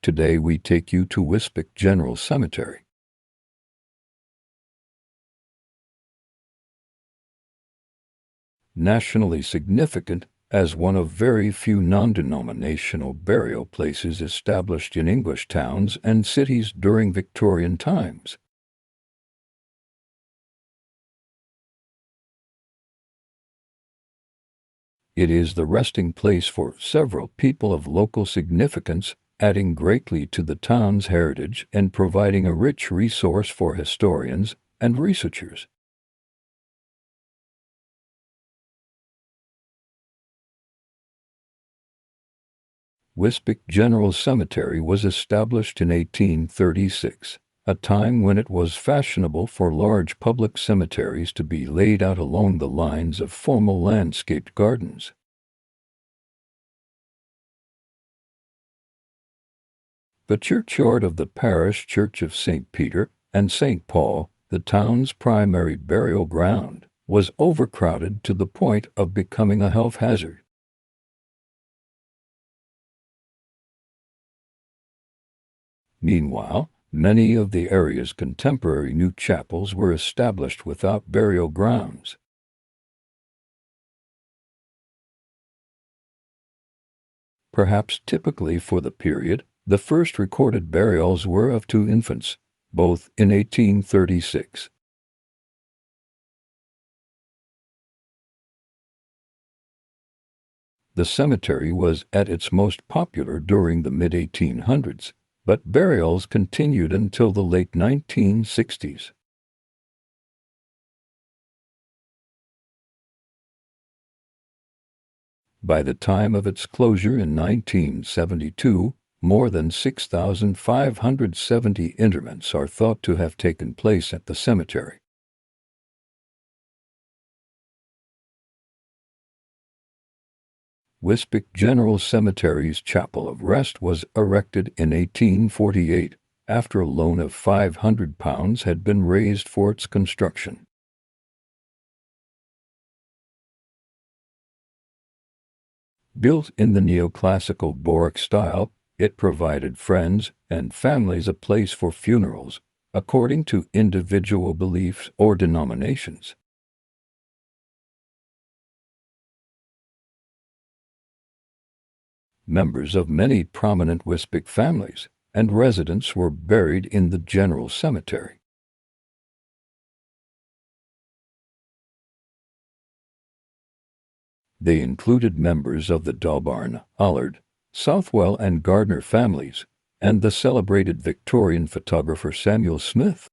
Today we take you to Wisbech General Cemetery. Nationally significant as one of very few non-denominational burial places established in English towns and cities during Victorian times. It is the resting place for several people of local significance, adding greatly to the town's heritage and providing a rich resource for historians and researchers. Wisbech General Cemetery was established in 1836, a time when it was fashionable for large public cemeteries to be laid out along the lines of formal landscaped gardens. The churchyard of the parish church of St. Peter and St. Paul, the town's primary burial ground, was overcrowded to the point of becoming a health hazard. Meanwhile, many of the area's contemporary new chapels were established without burial grounds. Perhaps typically for the period, the first recorded burials were of 2 infants, both in 1836. The cemetery was at its most popular during the mid-1800s, but burials continued until the late 1960s. By the time of its closure in 1972, more than 6,570 interments are thought to have taken place at the cemetery. Wisbech General Cemetery's Chapel of Rest was erected in 1848 after a loan of £500 had been raised for its construction. Built in the neoclassical Baroque style, it provided friends and families a place for funerals, according to individual beliefs or denominations. Members of many prominent Wisbech families and residents were buried in the General Cemetery. They included members of the Dalbarn, Allard, Southwell and Gardner families, and the celebrated Victorian photographer Samuel Smith.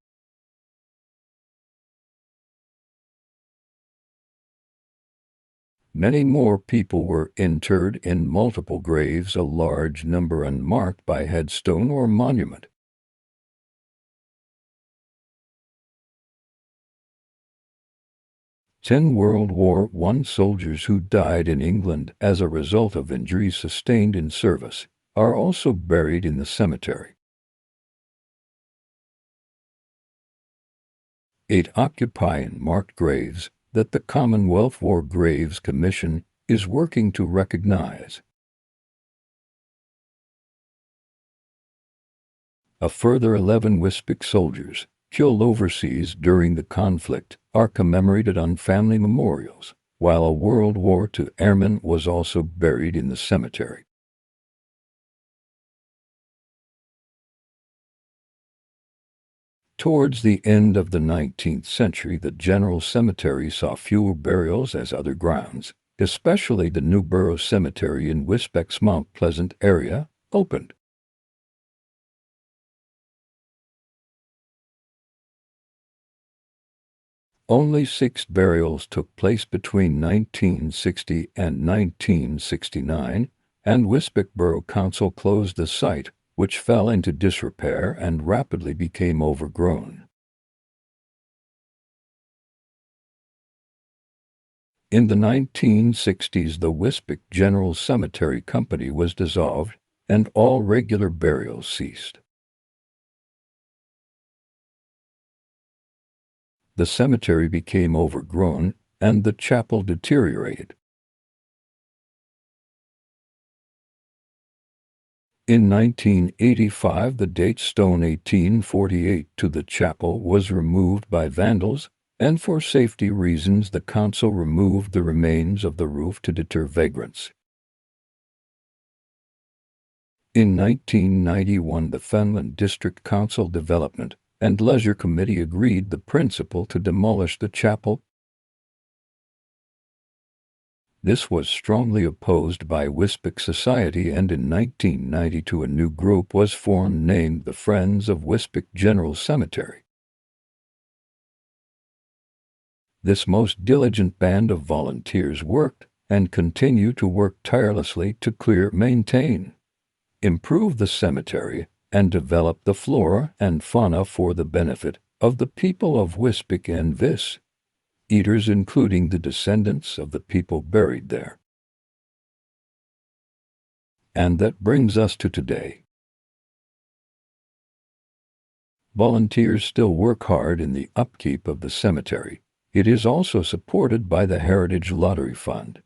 Many more people were interred in multiple graves, a large number unmarked by headstone or monument. Ten World War I soldiers who died in England as a result of injuries sustained in service are also buried in the cemetery. 8 occupy unmarked graves that the Commonwealth War Graves Commission is working to recognize. A further 11 Wisbech soldiers killed overseas during the conflict are commemorated on family memorials, while a World War II airman was also buried in the cemetery. Towards the end of the 19th century, the General Cemetery saw fewer burials as other grounds, especially the Newborough Cemetery in Wisbech's Mount Pleasant area, opened. Only 6 burials took place between 1960 and 1969, and Wisbech Borough Council closed the site, which fell into disrepair and rapidly became overgrown. In the 1960s, the Wisbech General Cemetery Company was dissolved, and all regular burials ceased. The cemetery became overgrown, and the chapel deteriorated. In 1985, the date stone 1848 to the chapel was removed by vandals, and for safety reasons the council removed the remains of the roof to deter vagrants. In 1991, the Fenland District Council Development and Leisure Committee agreed the principle to demolish the chapel. This was strongly opposed by Wisbech society, and in 1992 a new group was formed named the Friends of Wisbech General Cemetery. This most diligent band of volunteers worked and continue to work tirelessly to clear, maintain, improve the cemetery, and develop the flora and fauna for the benefit of the people of Wisbech and Vis eaters, including the descendants of the people buried there. And that brings us to today. Volunteers still work hard in the upkeep of the cemetery. It is also supported by the Heritage Lottery Fund.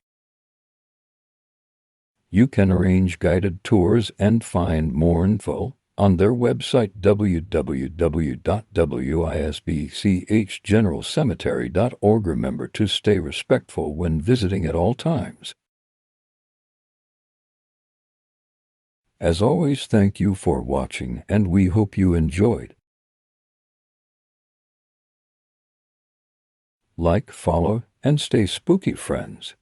You can arrange guided tours and find more info on their website www.wisbechgeneralcemetery.org. Remember to stay respectful when visiting at all times. As always, thank you for watching, and we hope you enjoyed. Like, follow, and stay spooky, friends.